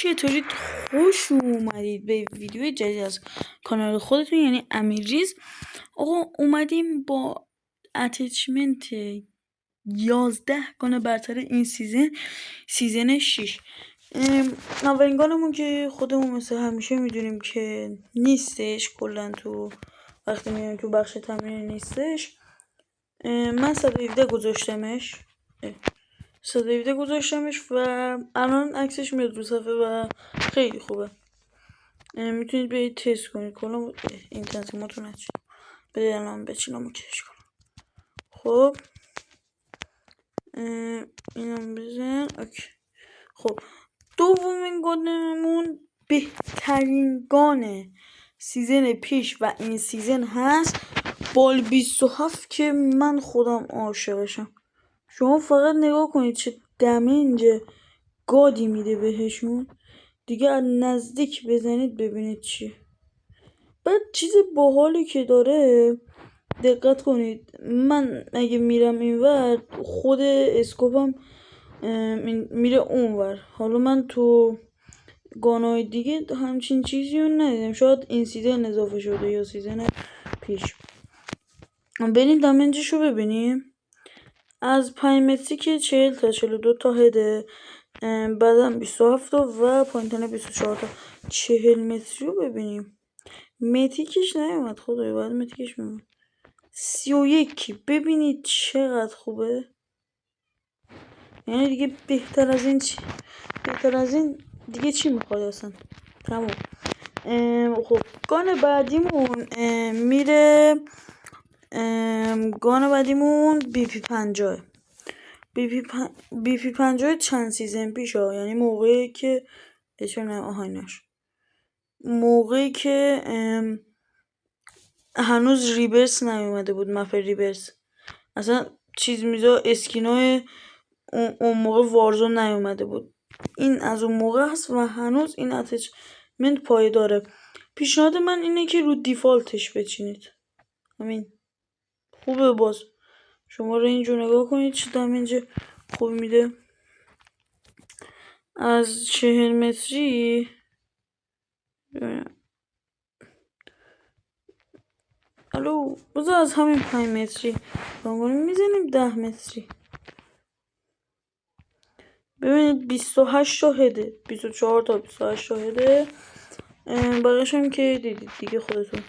چطورید؟ خوش اومدید به ویدیو جدید از کانال خودتون، یعنی امیرریز. آقا اومدیم با اتچمنت 11 گان برتر این سیزن 6. اولین گانمون که خودمون مثل همیشه میدونیم که نیستش، کلا تو وقتی میایم تو بخش تمرین نیستش. من 117 گذاشتمش 117 گذاشتمش و الان عکسش میاد رو صفحه و خیلی خوبه. میتونید برید تست کنید. کلا این تنظیماتو نچید، بده الان بچینم و کش کنم. خب اینم بزن. اوکی. خب دومین گانمون بهترین گان سیزن پیش و این سیزن هست، بال 27 که من خودم عاشقشم. شما فقط نگاه کنید چه دمیج گادی میده بهشون دیگه. از نزدیک بزنید ببینید چیه. بعد چیز باحالی که داره، دقت کنید، من اگه میرم اینور خود اسکوپم میره اونور. حالا من تو گانای دیگه همچین چیزی رو ندیدم، شاید این سیزن اضافه شده یا سیزن پیش. بریم دمیجش رو ببینیم. از 5 متری که 40 تا 42 تا هده، بعدم 27 تا و پایینتنه 24 تا. 40 متری رو ببینیم. متیکش نیومد خدای، باید متیکش میومد. 31. ببینید چقدر خوبه. یعنی دیگه بهتر از این دیگه چی میخواد اصلا؟ تموم. خب گان بعدیمون میره. گان بعدیمون بی پی 50. بی پی 50 چند سیزن پیش ها، یعنی موقعی که موقعی که هنوز ریبرس نیومده بود، مپ ریبرس اصلا چیز میزا اسکینای اون موقع وارزون نیومده بود. این از اون موقع هست و هنوز این اتچمنت پایداره. پیشنهاد من اینه که رو دیفالتش بچینید. همین خوبه. باز شما رنج رو نگاه کنید چه دمیج خوب میده. از 40 متری الو بذار از همین 5 متری میزنیم 10 متری. ببینید 28 تا هده، 24 تا 28 تا هده. بقیش هم که دیدید دیگه خودتون.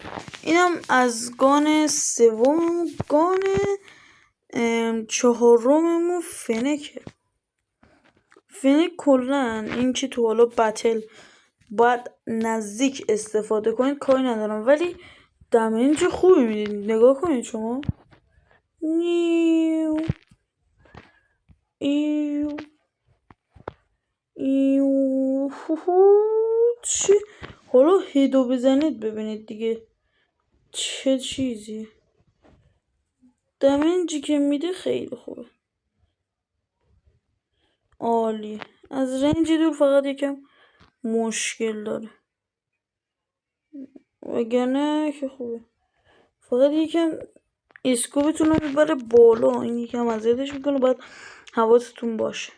اینم از گان سوم. گان چهارممون فنکه. فنک کلن این که تو حالا بتل باید نزدیک استفاده کنید کاری ندارم، ولی دمیج خوبی میدید. نگاه کنید شما. نیو ایو ایو چه حالا هیدو بزنید ببینید دیگه چه چیزی. دمیجی که میده خیلی خوبه، عالی. از رنج دور فقط یکم مشکل داره، وگرنه که خوبه. فقط یکم اسکوپتون رو میبره بالا، این یکم اذیتش میکنه، باید حواستون باشه.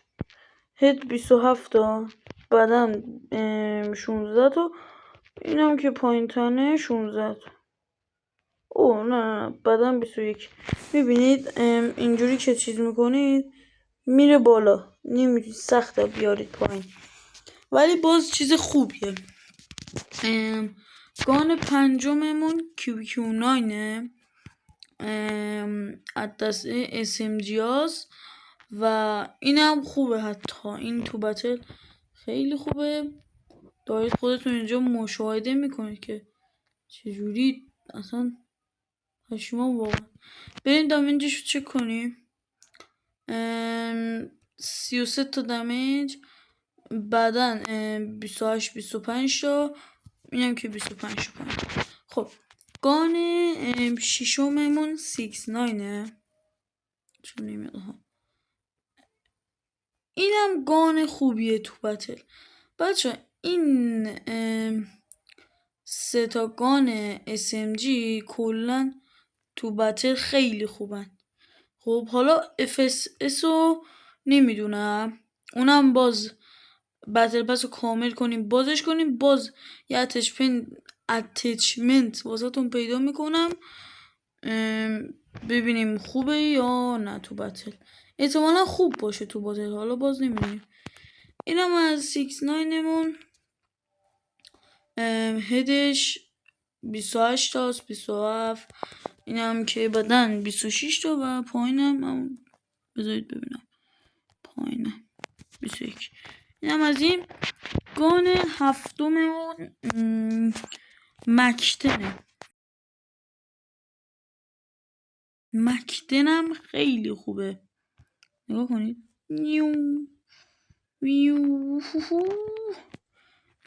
هد 27 تا، بعدم 16 تا، اینم که پایین تنه 16 تا. اوه نه بعدم 21. میبینید اینجوری که چیز میکنید میره بالا، نمیتونید سخته بیارید پایین، ولی باز چیز خوبیه. گان پنجممون QQ9 از دسته SMG هاست و اینم خوبه. حتی این تو بتل خیلی خوبه. دارید خودتون اینجا مشاهده میکنید که چجوری اصلا پشیمون واقعا. بریم دمیجش رو چک کنیم. 33 تا دمیج، بعدا 28 25 تا، اینم که 25 تا. خب گان ششممون 69 چون نمیاد. اینم گان خوبیه تو بتل بچه. این 3 تا گان SMG کلن تو بتل خیلی خوبن. خب حالا FSS رو نمیدونم، اونم باز بتل پس رو کامل کنیم بازش کنیم، باز یه اتچمنت واسهتون پیدا میکنم ببینیم خوبه یا نه. تو بتل احتمالا خوب باشه، تو بتل حالا باز نمیدونیم. اینم از 6ix9ine مون. هدش 28 تاست، 27. اینم که بدن 26 تا و پایینم بذارید ببینم پایینم 21. اینم از این. گان هفتممون مکدنم خیلی خوبه، نگاه کنید.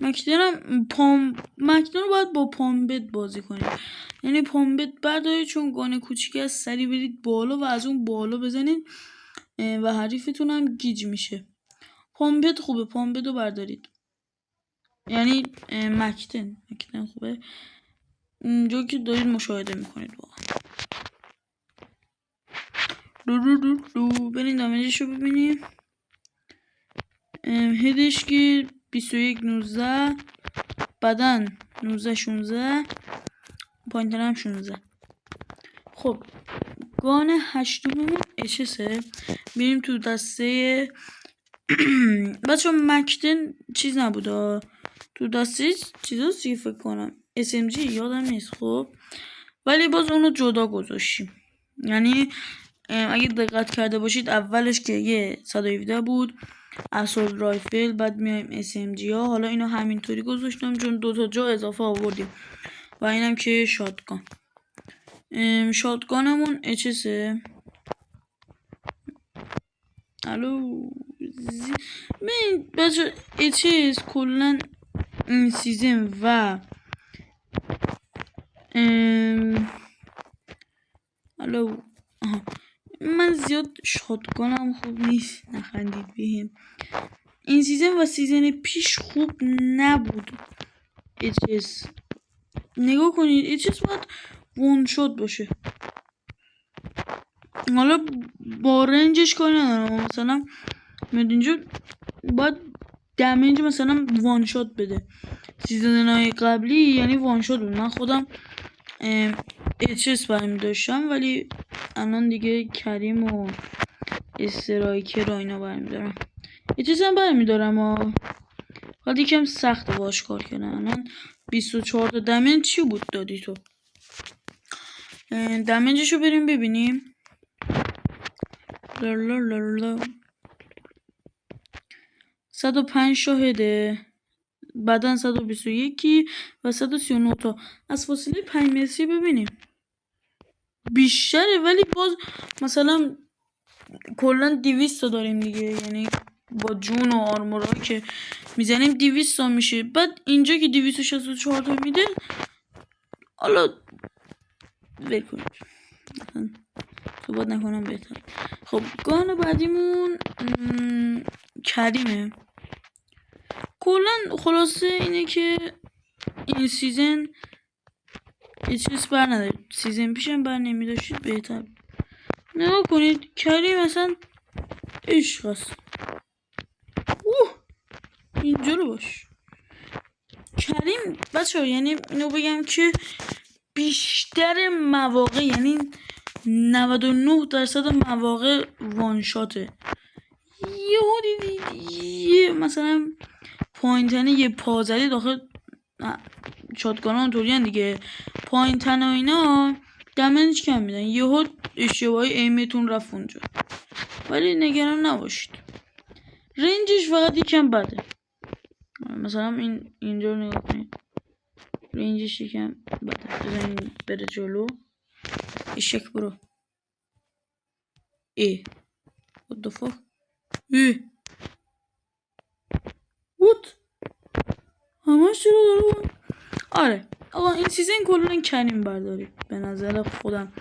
مکدن رو باید با پامبت بازی کنید، یعنی پامبت بردارید چون گانه کوچیک از سری برید بالا و از اون بالا بزنید و حریفتون هم گیج میشه. پامبت خوبه، پامبت رو بردارید، یعنی مکدن خوبه اینجا که دارید مشاهده میکنید. واقعا برین دامجش رو ببینیم. هدش که 21-19، بدن 19-16، پایینتر هم 16. خب گان هشتممون اچسه. میریم تو دسته بچه مکدن چیز نبوده، تو دسته چیزاست که فکر کنم SMG یادم نیست. خب ولی باز اونو جدا گذاشتیم، یعنی اگه دقت کرده باشید اولش که یه 117 بود اسولت رایفل، بعد میایم SMG ها، حالا اینو همینطوری گذاشتم چون 2 تا جا اضافه آوردیم. و اینم که شاتگان. شاتگانمون اچسه. الو من بچه اچس کلن این سیزن و الو من زیاد شاتگانم خوب نیست، نخندید بهم. این سیزن و سیزن پیش خوب نبود اچس. نگاه کنید اچس باید وان شات باشه، حالا با رنجش کاری ندارم، مثلا میاد اینجا باید دمیج مثلا وان شات بده. سیزنهای قبلی یعنی وان شات بود. من خودم اچس برمی داشتم ولی الان دیگه کریم و استرایکر و اینا برمی دارم. اچس هم برمی دارم حالا یکم سخت باش کار کردن. الان 24 تا دمیج چی بود دادی تو؟ دمیجشو بریم ببینیم. 105 شاهده، بدن 121 و 139 تا. از فاصله 5 متری ببینیم بیشتره، ولی باز مثلا کلا 200 تا داریم دیگه، یعنی با جون و آرمورایی که میزنیم 200 تا میشه. بعد اینجا که 264 تا میده، حالا بکنیم صحبت نکنم بهتر. خب گان بعدیمون کریمه. کلا خلاصه اینه که این سیزن چیز بر ندارید، سیزن پیشم بر نمیداشتید بهتر. نگاه کنید کریم اصلا عشق هست. اینجا رو باش کریم بچه ها، یعنی اینو بگم که بیشتر مواقع، یعنی 99% مواقع وانشاته. یه مثلا پایینتنه یه پازلی داخل شاتگان ها اونطوری دیگه، پایینتنه و اینا دمیج کم میدن، یهو اشتباهی ایمتون رفت اونجا. ولی نگران نباشید، رنجش فقط یکم بده. مثلا اینجا رو نگاه کنید، رنجش یکم بده. بزنین بره جلو. اشک برو. what the fuck. what همش چرا داره. آره آقا این سیزن کلن کریم بردارید به نظر خودم.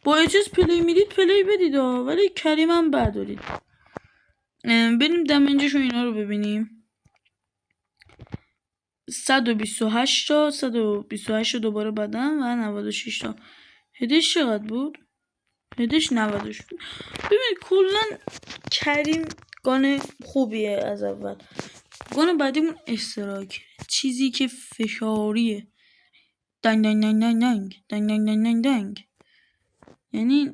با اچس پلی میدید پلی بدید ولی کریم هم بردارید. بریم دمیجش و اینا رو ببینیم. 128 تا 128 دوباره بدن و 96 تا. هدش چقدر بود؟ هدش 90 بود. ببین کلن کریم گانه خوبیه از اول. گان بعدیمون استراک، چیزی که فشاریه. دنگ دنگ دنگ دنگ دنگ دنگ دنگ دنگ دنگ دنگ. یعنی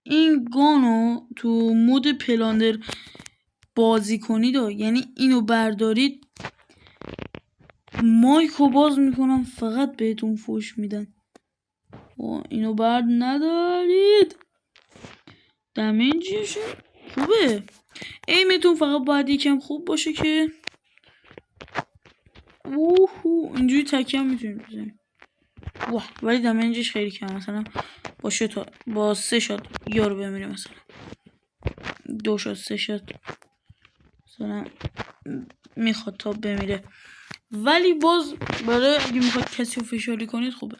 این گانو تو مود پلاندر بازی کنید یعنی اینو بردارید مایکو باز میکنم فقط بهتون فوش میدن. اینو برد ندارید. دمیجش خوبه. ایمتون فقط باید یکم خوب باشه که اینجوری تکیه هم میتونید بزنید. ولی دمیجش خیلی کم. مثلا با 3 شات یارو بمیره، مثلا 2 شات 3 شات مثلا میخواد تا بمیره. ولی باز برای اگه میخواد کسی رو فشاری کنید خوبه.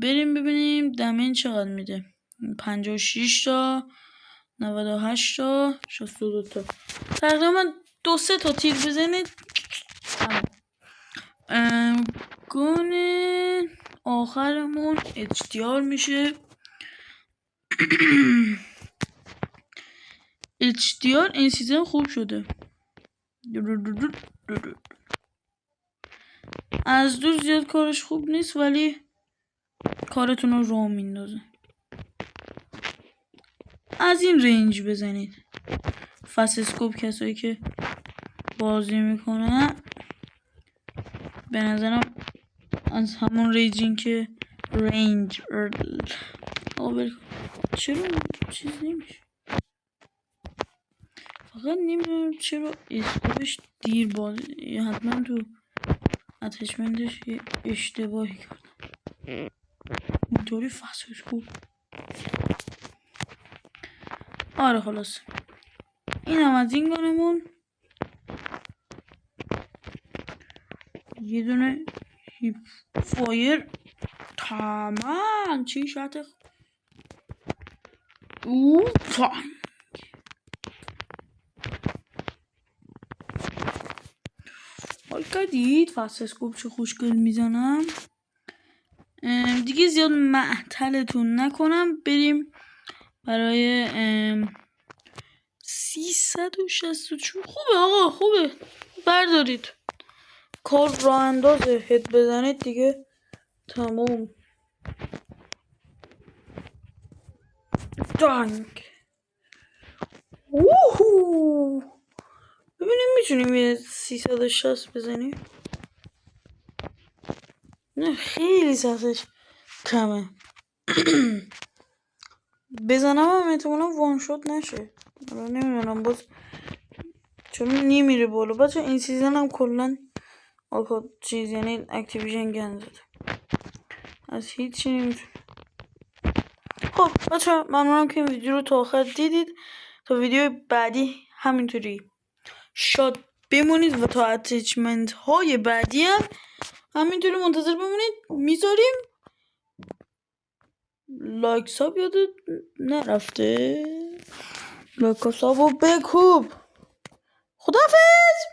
بریم ببینیم دمیج چقدر میده. 56 تا 98 تا 62 تا. تقریبا 2-3 تا تیر بزنید. گان آخرمون HDR میشه. HDR این سیزن خوب شده. از دور زیاد کارش خوب نیست ولی کارتون رو راه میندازه. از این رنج بزنید. فست اسکوپ کسایی که بازی میکنن به نظرم از همون ریجین که رنج چرا چیز نمیشه. فقط نمیدونم چرا اسکوپش دیر بازی، حتما تو اتچمنتش یه اشتباهی کردم. اینطوری فست اسکوپ. آره خلاص این هم از این گانمون. یه دونه هیپ فایر. تمام چی شده. حال کردید فست اسکوپ چه خوشگل میزنم. دیگه زیاد معطلتون نکنم. بریم برای 364. خوبه آقا خوبه. بردارید کار راه اندازه. هد بزنید دیگه تمام. دانگ. ببینیم میتونیم یه 360 بزنیم. نه خیلی سختش کمه. بزنم هم احتمالا وان شات نشه. نمیدونم باز چون نمیره بالا. بچه این سیزن هم کلن چیز یعنی اکتیویژن گند زده. از هیچی نمیتونه. خب بچه ممنونم که این ویدیو رو تا آخر دیدید. تا ویدیو بعدی همینطوری شاد بمونید و تا اتچمنت های بعدی هم همینطوری منتظر بمونید. میذاریم لایک ساب یادت نرفته. لایک سابو بکوب. خداحافظ.